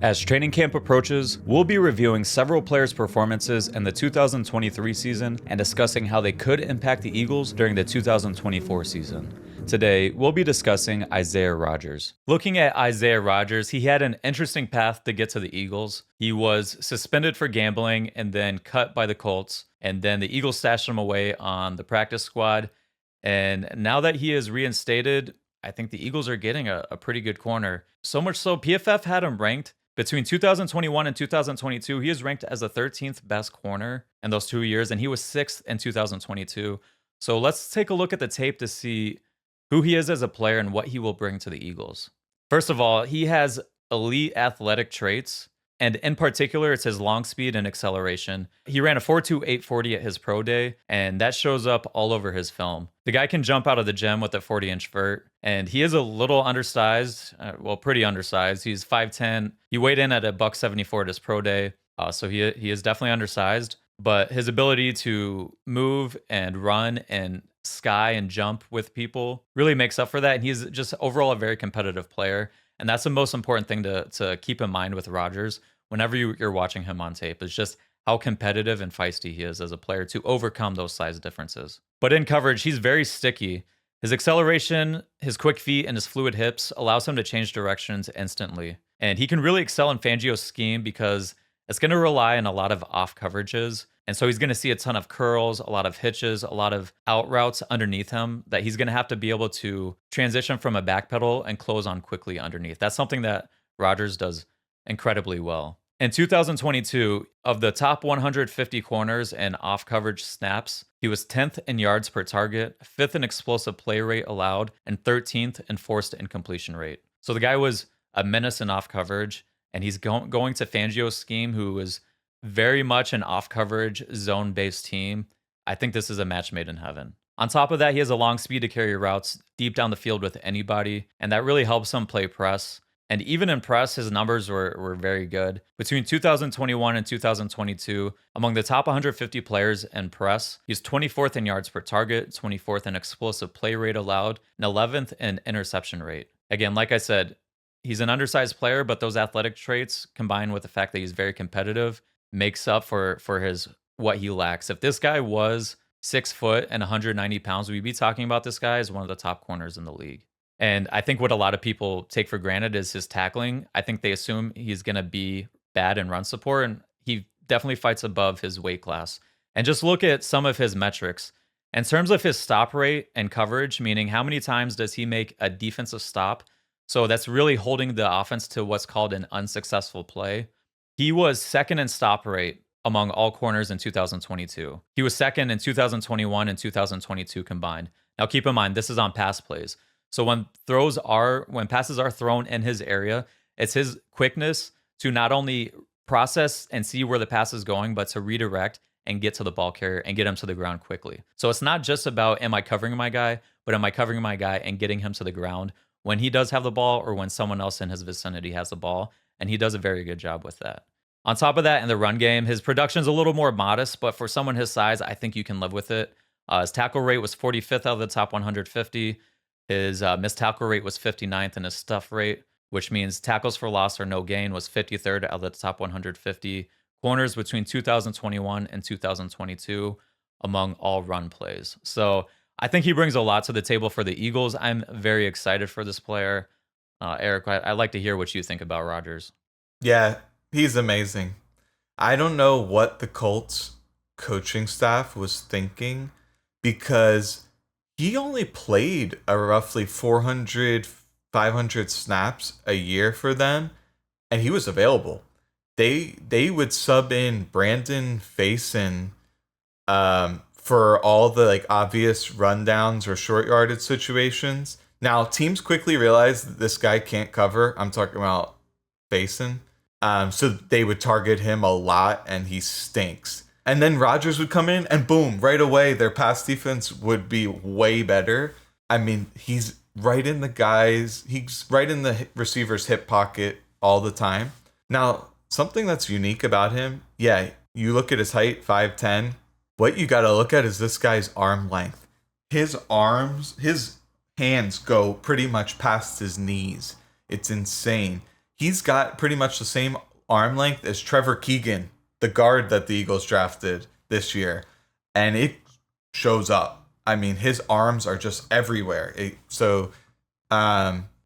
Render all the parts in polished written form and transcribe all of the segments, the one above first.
As training camp approaches, we'll be reviewing several players' performances in the 2023 season and discussing how they could impact the Eagles during the 2024 season. Today, we'll be discussing Isaiah Rodgers. Looking at Isaiah Rodgers, he had an interesting path to get to the Eagles. He was suspended for gambling and then cut by the Colts, and then the Eagles stashed him away on the practice squad. And now that he is reinstated, I think the Eagles are getting a pretty good corner. So much so, PFF had him ranked between 2021 and 2022. He is ranked as the 13th best corner in those 2 years, and he was 6th in 2022. So let's take a look at the tape to see who he is as a player and what he will bring to the Eagles. First of all, he has elite athletic traits, and in particular, it's his long speed and acceleration. He ran a 4.28 40 at his pro day, and that shows up all over his film. The guy can jump out of the gym with a 40-inch vert, and he is a little undersized, pretty undersized. He's 5'10". He weighed in at a $174 at his pro day, so he is definitely undersized. But his ability to move and run and sky and jump with people really makes up for that, and he's just overall a very competitive player. And that's the most important thing to keep in mind with Rodgers whenever you're watching him on tape, is just how competitive and feisty he is as a player to overcome those size differences. But in coverage, he's very sticky. His acceleration, his quick feet, and his fluid hips allows him to change directions instantly. And he can really excel in Fangio's scheme because it's going to rely on a lot of off coverages. And so he's going to see a ton of curls, a lot of hitches, a lot of out routes underneath him that he's going to have to be able to transition from a back pedal and close on quickly underneath. That's something that Rodgers does incredibly well. In 2022, of the top 150 corners and off coverage snaps, he was 10th in yards per target, 5th in explosive play rate allowed, and 13th in forced incompletion rate. So the guy was a menace in off coverage, and he's going to Fangio's scheme, who is very much an off-coverage, zone-based team. I think this is a match made in heaven. On top of that, he has a long speed to carry routes deep down the field with anybody, and that really helps him play press. And even in press, his numbers were very good. Between 2021 and 2022, among the top 150 players in press, he's 24th in yards per target, 24th in explosive play rate allowed, and 11th in interception rate. Again, like I said, he's an undersized player, but those athletic traits, combined with the fact that he's very competitive, makes up for his what he lacks. If this guy was 6 foot and 190 pounds, we'd be talking about this guy as one of the top corners in the league. And I think what a lot of people take for granted is his tackling. I think they assume he's going to be bad in run support, and he definitely fights above his weight class. And just look at some of his metrics. In terms of his stop rate and coverage, meaning how many times does he make a defensive stop? So that's really holding the offense to what's called an unsuccessful play. He was second in stop rate among all corners in 2022. He was second in 2021 and 2022 combined. Now keep in mind, this is on pass plays. So when passes are thrown in his area, it's his quickness to not only process and see where the pass is going, but to redirect and get to the ball carrier and get him to the ground quickly. So it's not just about, am I covering my guy, but am I covering my guy and getting him to the ground when he does have the ball or when someone else in his vicinity has the ball. And he does a very good job with that. On top of that, in the run game, his production's a little more modest, but for someone his size, I think you can live with it. His tackle rate was 45th out of the top 150. His missed tackle rate was 59th, and his stuff rate, which means tackles for loss or no gain, was 53rd out of the top 150 corners between 2021 and 2022 among all run plays. So I think he brings a lot to the table for the Eagles. I'm very excited for this player. Eric, I'd like to hear what you think about Rodgers. Yeah, he's amazing. I don't know what the Colts coaching staff was thinking, because he only played a roughly 400, 500 snaps a year for them, and he was available. They would sub in Brandon Faison for all the obvious rundowns or short yardage situations. Now, teams quickly realized that this guy can't cover. I'm talking about Faison. So they would target him a lot, and he stinks. And then Rodgers would come in, and boom, right away, their pass defense would be way better. I mean, he's right in the receiver's hip pocket all the time. Now, something that's unique about him, yeah, you look at his height, 5'10". What you got to look at is this guy's arm length. His hands go pretty much past his knees. It's insane. he's got pretty much the same arm length as Trevor Keegan, the guard that the Eagles drafted this year. And it shows up. I mean, his arms are just everywhere.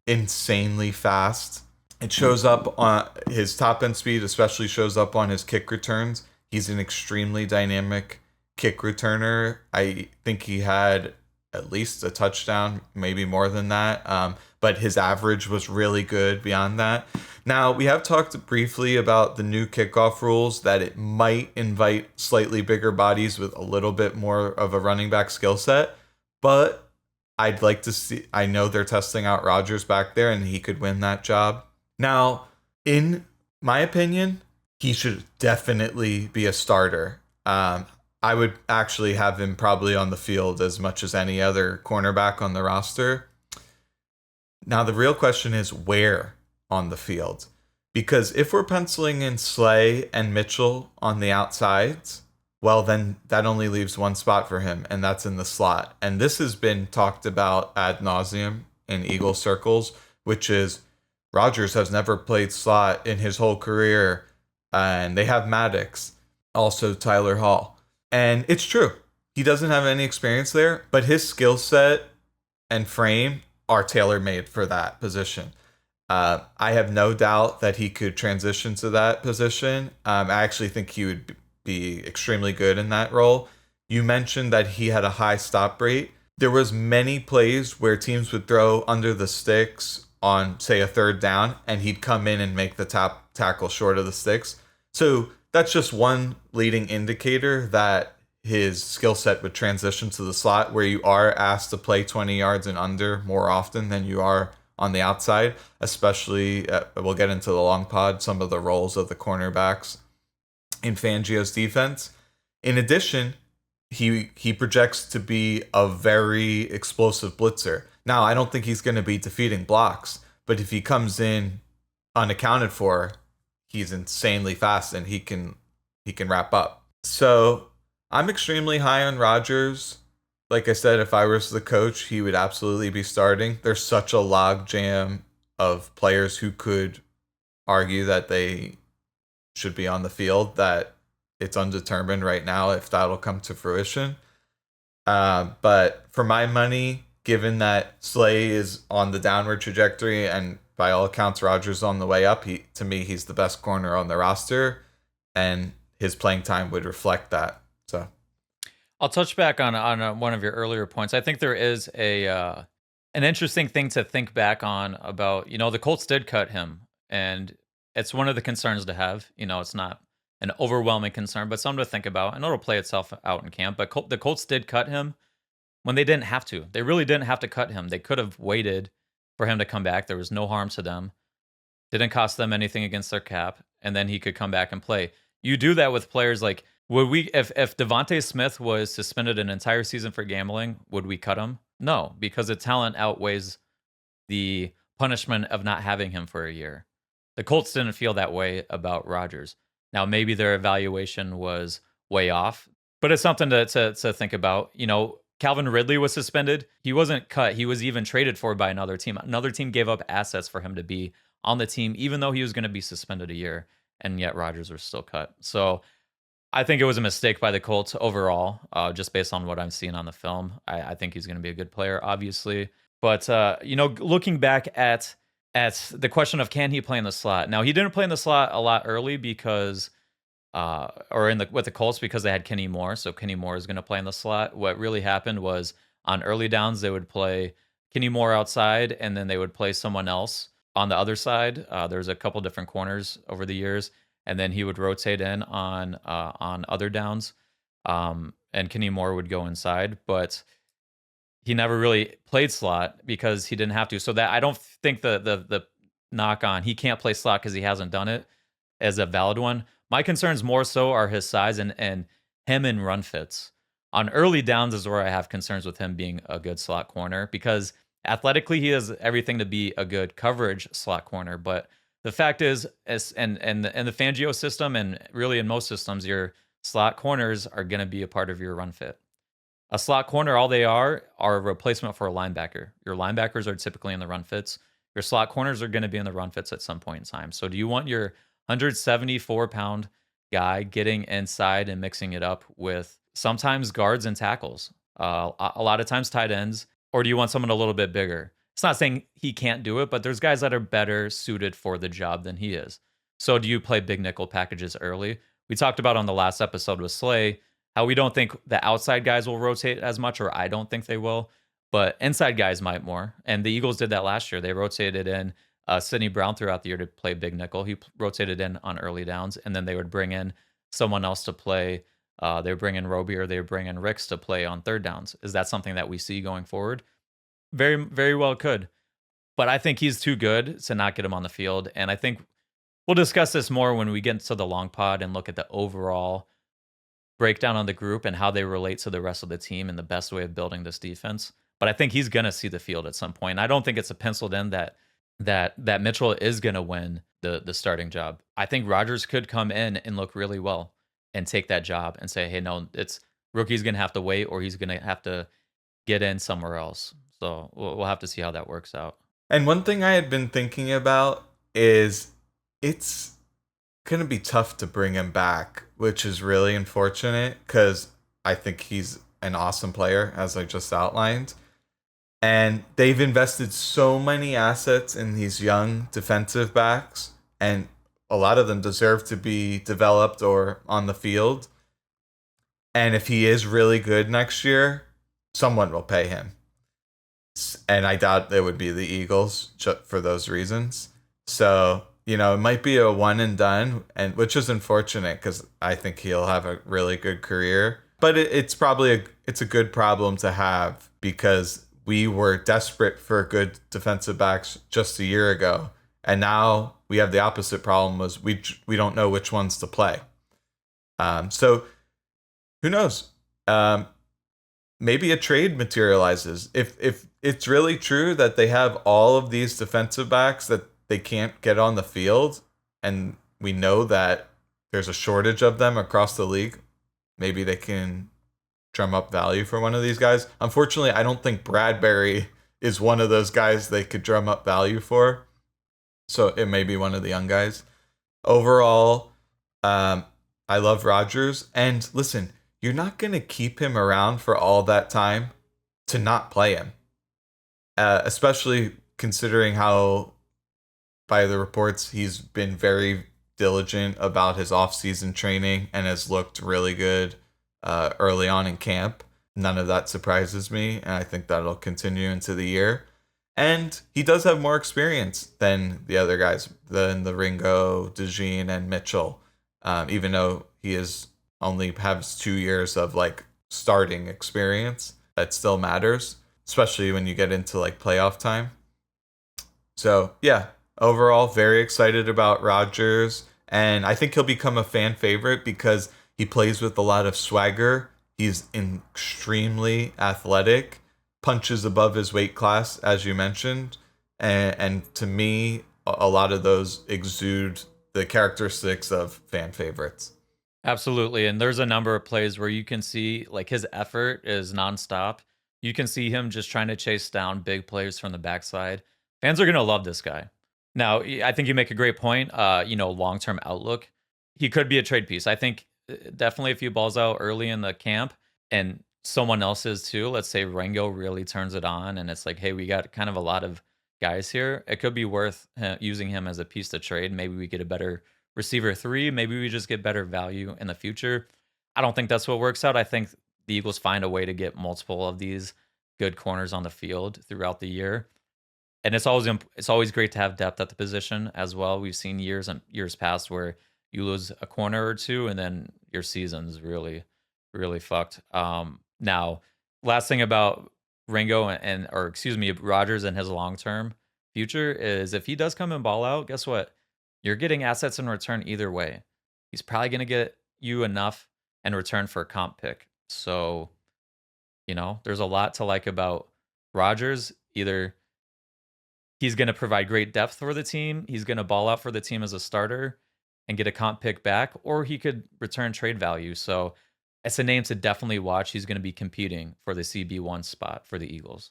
Insanely fast. It shows up on his top end speed, especially shows up on his kick returns. He's an extremely dynamic kick returner. I think he had at least a touchdown, maybe more than that. But his average was really good beyond that. Now, we have talked briefly about the new kickoff rules, that it might invite slightly bigger bodies with a little bit more of a running back skill set. But I'd like to see, I know they're testing out Rodgers back there, and he could win that job. Now, in my opinion, he should definitely be a starter. I would actually have him probably on the field as much as any other cornerback on the roster. Now, the real question is where on the field? Because if we're penciling in Slay and Mitchell on the outsides, well, then that only leaves one spot for him, and that's in the slot. And this has been talked about ad nauseum in Eagle circles, which is Rodgers has never played slot in his whole career, and they have Maddox, also Tyler Hall. And it's true. He doesn't have any experience there, but his skill set and frame are tailor-made for that position. I have no doubt that he could transition to that position. I actually think he would be extremely good in that role. You mentioned that he had a high stop rate. There was many plays where teams would throw under the sticks on, say, a third down, and he'd come in and make the top tackle short of the sticks. So that's just one leading indicator that his skill set would transition to the slot, where you are asked to play 20 yards and under more often than you are on the outside, especially, we'll get into the long pod, some of the roles of the cornerbacks in Fangio's defense. In addition, he projects to be a very explosive blitzer. Now, I don't think he's going to be defeating blocks, but if he comes in unaccounted for, he's insanely fast and he can wrap up. So I'm extremely high on Rodgers. Like I said, if I was the coach, he would absolutely be starting. There's such a log jam of players who could argue that they should be on the field that it's undetermined right now if that'll come to fruition. But for my money, given that Slay is on the downward trajectory and by all accounts Rodgers on the way up, to me he's the best corner on the roster, and his playing time would reflect that. So I'll touch back on one of your earlier points. I think there is an interesting thing to think back on about, the Colts did cut him, and it's one of the concerns to have. It's not an overwhelming concern, but something to think about, and it'll play itself out in camp. But the Colts did cut him when they didn't have to. They really didn't have to cut him. They could have waited for him to come back. There was no harm to them. Didn't cost them anything against their cap, and then he could come back and play. You do that with players like, if Devontae Smith was suspended an entire season for gambling, would we cut him? No, because the talent outweighs the punishment of not having him for a year. The Colts didn't feel that way about Rodgers. Now, maybe their evaluation was way off, but it's something to think about. Calvin Ridley was suspended. He wasn't cut. He was even traded for by another team. Another team gave up assets for him to be on the team, even though he was going to be suspended a year, and yet Rodgers was still cut. So I think it was a mistake by the Colts overall, just based on what I'm seeing on the film. I think he's going to be a good player, obviously. But, looking back at the question of can he play in the slot? Now, he didn't play in the slot a lot early because, with the Colts, because they had Kenny Moore. So Kenny Moore is going to play in the slot. What really happened was on early downs, they would play Kenny Moore outside, and then they would play someone else on the other side. There's a couple different corners over the years, and then he would rotate in on other downs, and Kenny Moore would go inside. But he never really played slot because he didn't have to. So that I don't think the knock on he can't play slot because he hasn't done it as a valid one. My concerns more so are his size and him in run fits. On early downs is where I have concerns with him being a good slot corner, because athletically he has everything to be a good coverage slot corner. But the fact is, and the Fangio system, and really in most systems, your slot corners are going to be a part of your run fit. A slot corner, all they are a replacement for a linebacker. Your linebackers are typically in the run fits. Your slot corners are going to be in the run fits at some point in time. So do you want your 174-pound guy getting inside and mixing it up with sometimes guards and tackles, a lot of times tight ends, or do you want someone a little bit bigger? It's not saying he can't do it, but there's guys that are better suited for the job than he is. So do you play big nickel packages early? We talked about on the last episode with Slay how we don't think the outside guys will rotate as much, or I don't think they will, but inside guys might more. And the Eagles did that last year. They rotated in Sidney Brown throughout the year to play big nickel. He rotated in on early downs, and then they would bring in someone else to play. They would bring in Roby or they would bring in Ricks to play on third downs. Is that something that we see going forward? Very, very well could. But I think he's too good to not get him on the field. And I think we'll discuss this more when we get into the long pod and look at the overall breakdown on the group and how they relate to the rest of the team and the best way of building this defense. But I think he's going to see the field at some point. I don't think it's a penciled in that Mitchell is going to win the starting job. I think Rodgers could come in and look really well and take that job and say, hey, no, it's rookie's going to have to wait or he's going to have to get in somewhere else. So we'll have to see how that works out. And one thing I had been thinking about is it's going to be tough to bring him back, which is really unfortunate because I think he's an awesome player, as I just outlined. And they've invested so many assets in these young defensive backs, and a lot of them deserve to be developed or on the field. And if he is really good next year, someone will pay him. And I doubt it would be the Eagles just for those reasons. So, it might be a one and done, and which is unfortunate because I think he'll have a really good career. But it's probably a good problem to have because we were desperate for good defensive backs just a year ago, and now we have the opposite problem: was we don't know which ones to play. So who knows? Maybe a trade materializes if it's really true that they have all of these defensive backs that they can't get on the field, and we know that there's a shortage of them across the league. Maybe they can drum up value for one of these guys. Unfortunately, I don't think Bradbury is one of those guys they could drum up value for. So it may be one of the young guys. Overall, I love Rodgers. And listen, you're not going to keep him around for all that time to not play him. Especially considering how, by the reports, he's been very diligent about his off-season training and has looked really good early on in camp. None of that surprises me, and I think that'll continue into the year. And he does have more experience than the other guys, than the Ringo, DeJean, and Mitchell, even though he only has 2 years of starting experience. That still matters, especially when you get into playoff time. So yeah, overall, very excited about Rodgers, and I think he'll become a fan favorite because he plays with a lot of swagger. He's extremely athletic, punches above his weight class, as you mentioned, and to me, a lot of those exude the characteristics of fan favorites. Absolutely. And there's a number of plays where you can see his effort is nonstop. You can see him just trying to chase down big plays from the backside. Fans are going to love this guy. Now, I think you make a great point. Long-term outlook. He could be a trade piece. I think definitely a few balls out early in the camp and someone else's too. Let's say Ringo really turns it on and it's hey, we got kind of a lot of guys here. It could be worth using him as a piece to trade. Maybe we get a better receiver 3. Maybe we just get better value in the future. I don't think that's what works out. I think the Eagles find a way to get multiple of these good corners on the field throughout the year. And it's always great to have depth at the position as well. We've seen years past where you lose a corner or two and then your season's really, really fucked. Now, last thing about Ringo Rodgers and his long-term future is if he does come and ball out, guess what? You're getting assets in return either way. He's probably going to get you enough in return for a comp pick. So, there's a lot to like about Rodgers. Either he's going to provide great depth for the team, he's going to ball out for the team as a starter and get a comp pick back, or he could return trade value. So it's a name to definitely watch. He's going to be competing for the CB1 spot for the Eagles.